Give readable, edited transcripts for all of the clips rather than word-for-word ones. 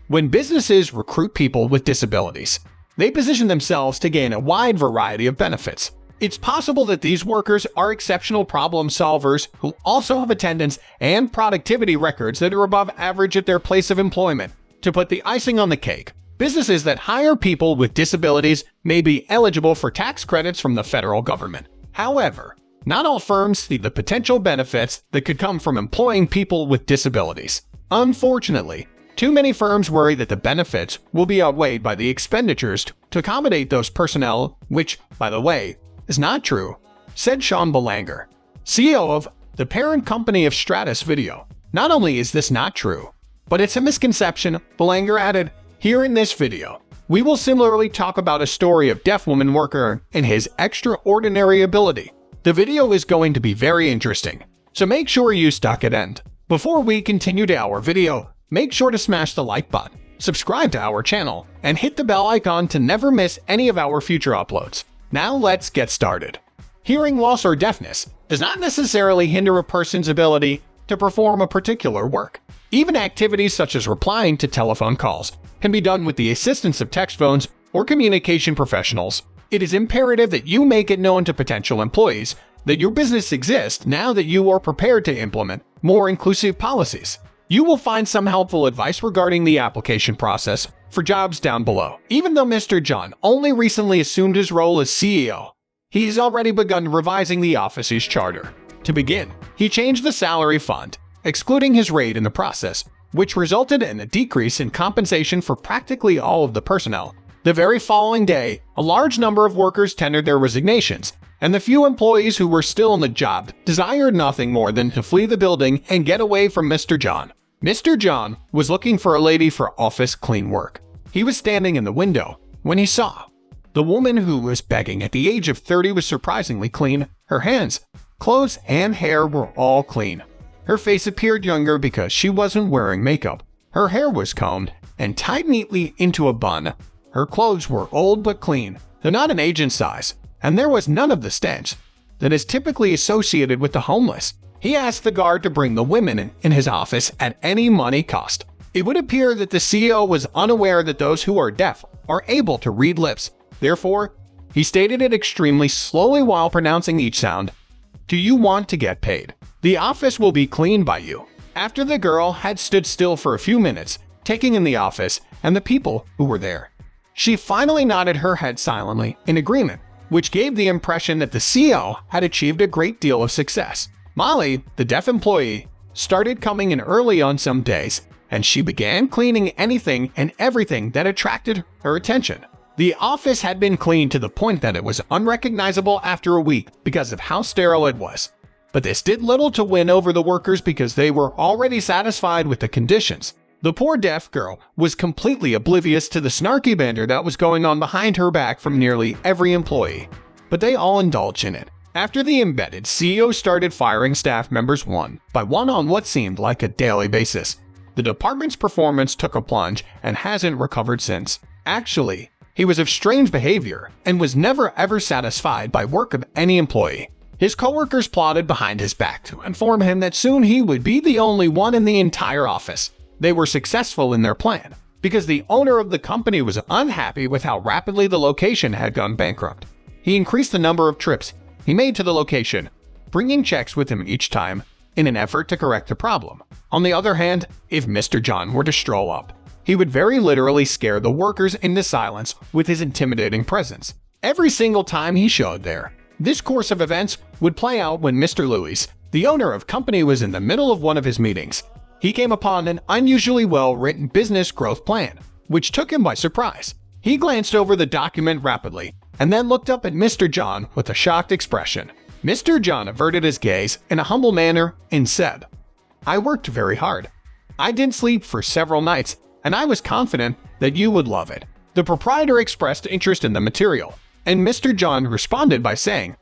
When businesses recruit people with disabilities, they position themselves to gain a wide variety of benefits. It's possible that these workers are exceptional problem solvers who also have attendance and productivity records that are above average at their place of employment. To put the icing on the cake, businesses that hire people with disabilities may be eligible for tax credits from the federal government. However, not all firms see the potential benefits that could come from employing people with disabilities. Unfortunately, too many firms worry that the benefits will be outweighed by the expenditures to accommodate those personnel, which, by the way, is not true, said Sean Belanger, CEO of the parent company of Stratus Video. Not only is this not true, but it's a misconception, Belanger added. Here in this video, we will similarly talk about a story of deaf woman worker and his extraordinary ability. The video is going to be very interesting, so make sure you stuck at end. Before we continue to our video, make sure to smash the like button, subscribe to our channel, and hit the bell icon to never miss any of our future uploads. Now let's get started. Hearing loss or deafness does not necessarily hinder a person's ability to perform a particular work. Even activities such as replying to telephone calls can be done with the assistance of text phones or communication professionals. It is imperative that you make it known to potential employees that your business exists now that you are prepared to implement more inclusive policies. You will find some helpful advice regarding the application process for jobs down below. Even though Mr. John only recently assumed his role as CEO, he's already begun revising the office's charter. To begin, he changed the salary fund, excluding his rate in the process, which resulted in a decrease in compensation for practically all of the personnel. The very following day, a large number of workers tendered their resignations, and the few employees who were still on the job desired nothing more than to flee the building and get away from Mr. John. Mr. John was looking for a lady for office clean work. He was standing in the window when he saw the woman who was begging. At the age of 30 was surprisingly clean. Her hands, clothes, and hair were all clean. Her face appeared younger because she wasn't wearing makeup. Her hair was combed and tied neatly into a bun. Her clothes were old but clean, though not an agent size, and there was none of the stench that is typically associated with the homeless. He asked the guard to bring the women in his office at any money cost. It would appear that the CEO was unaware that those who are deaf are able to read lips. Therefore, he stated it extremely slowly while pronouncing each sound. Do you want to get paid? The office will be cleaned by you. After the girl had stood still for a few minutes, taking in the office and the people who were there, she finally nodded her head silently in agreement, which gave the impression that the CEO had achieved a great deal of success. Molly, the deaf employee, started coming in early on some days, and she began cleaning anything and everything that attracted her attention. The office had been cleaned to the point that it was unrecognizable after a week because of how sterile it was. But this did little to win over the workers because they were already satisfied with the conditions. The poor deaf girl was completely oblivious to the snarky banter that was going on behind her back from nearly every employee, but they all indulged in it. After the embedded CEO started firing staff members one by one on what seemed like a daily basis, the department's performance took a plunge and hasn't recovered since. Actually, he was of strange behavior and was never ever satisfied by work of any employee. His coworkers plotted behind his back to inform him that soon he would be the only one in the entire office. They were successful in their plan because the owner of the company was unhappy with how rapidly the location had gone bankrupt. He increased the number of trips he made to the location, bringing checks with him each time in an effort to correct the problem. On the other hand, if Mr. John were to stroll up, he would very literally scare the workers into silence with his intimidating presence. Every single time he showed there, this course of events would play out when Mr. Lewis, the owner of the company, was in the middle of one of his meetings. He came upon an unusually well-written business growth plan, which took him by surprise. He glanced over the document rapidly and then looked up at Mr. John with a shocked expression. Mr. John averted his gaze in a humble manner and said, "I worked very hard. I didn't sleep for several nights, and I was confident that you would love it." The proprietor expressed interest in the material, and Mr. John responded by saying,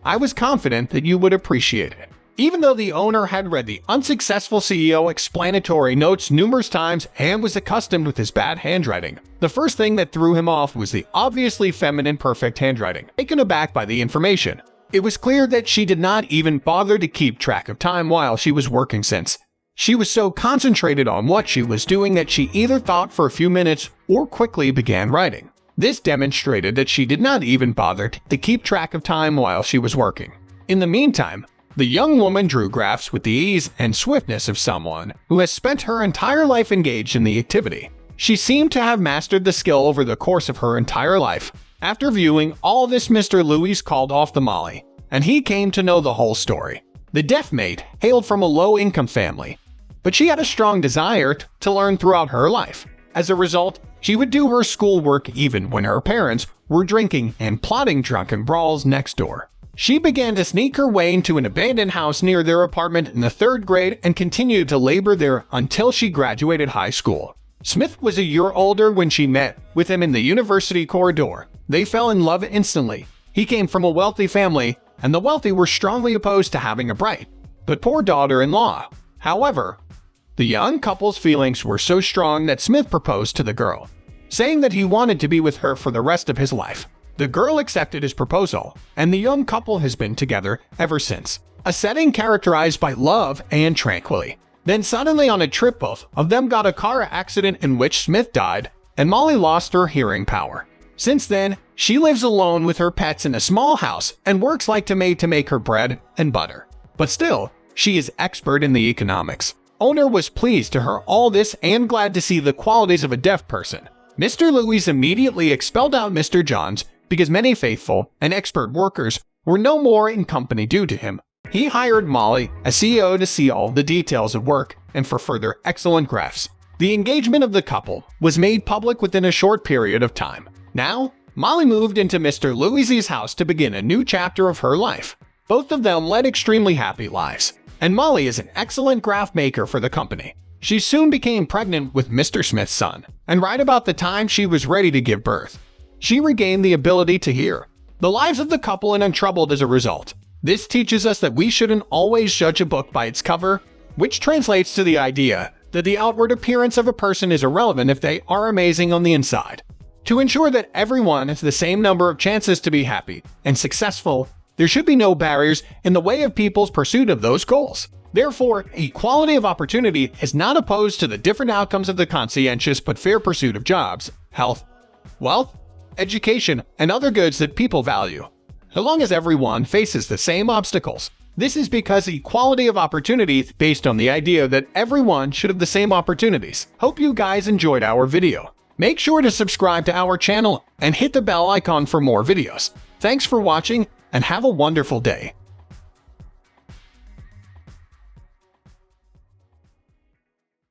"I was confident that you would appreciate it." Even though the owner had read the unsuccessful CEO explanatory notes numerous times and was accustomed with his bad handwriting, the first thing that threw him off was the obviously feminine perfect handwriting. Taken aback by the information, it was clear that she did not even bother to keep track of time while she was working, since She was so concentrated on what she was doing that she either thought for a few minutes or quickly began writing. This demonstrated that she did not even bother to keep track of time while she was working. In the meantime, the young woman drew graphs with the ease and swiftness of someone who has spent her entire life engaged in the activity. She seemed to have mastered the skill over the course of her entire life. After viewing all this, Mr. Louis called off the Molly, and he came to know the whole story. The deaf maid hailed from a low-income family, but she had a strong desire to learn throughout her life. As a result, she would do her schoolwork even when her parents were drinking and plotting drunken brawls next door. She began to sneak her way into an abandoned house near their apartment in the 3rd grade and continued to labor there until she graduated high school. Smith was a year older when she met with him in the university corridor. They fell in love instantly. He came from a wealthy family, and the wealthy were strongly opposed to having a bright but poor daughter-in-law. However, the young couple's feelings were so strong that Smith proposed to the girl, saying that he wanted to be with her for the rest of his life. The girl accepted his proposal, and the young couple has been together ever since. A setting characterized by love and tranquility. Then suddenly on a trip, both of them got a car accident in which Smith died, and Molly lost her hearing power. Since then, she lives alone with her pets in a small house and works like a maid to make her bread and butter. But still, she is expert in the economics. Owner was pleased to hear all this and glad to see the qualities of a deaf person. Mr. Louis immediately expelled out Mr. Johns because many faithful and expert workers were no more in company due to him. He hired Molly, a CEO, to see all the details of work and for further excellent graphs. The engagement of the couple was made public within a short period of time. Now, Molly moved into Mr. Louis's house to begin a new chapter of her life. Both of them led extremely happy lives, and Molly is an excellent graph maker for the company. She soon became pregnant with Mr. Smith's son, and right about the time she was ready to give birth, she regained the ability to hear. The lives of the couple are untroubled as a result. This teaches us that we shouldn't always judge a book by its cover, which translates to the idea that the outward appearance of a person is irrelevant if they are amazing on the inside. To ensure that everyone has the same number of chances to be happy and successful, there should be no barriers in the way of people's pursuit of those goals. Therefore, equality of opportunity is not opposed to the different outcomes of the conscientious but fair pursuit of jobs, health, wealth, education, and other goods that people value, so long as everyone faces the same obstacles. This is because equality of opportunity is based on the idea that everyone should have the same opportunities. Hope you guys enjoyed our video. Make sure to subscribe to our channel and hit the bell icon for more videos. Thanks for watching and have a wonderful day.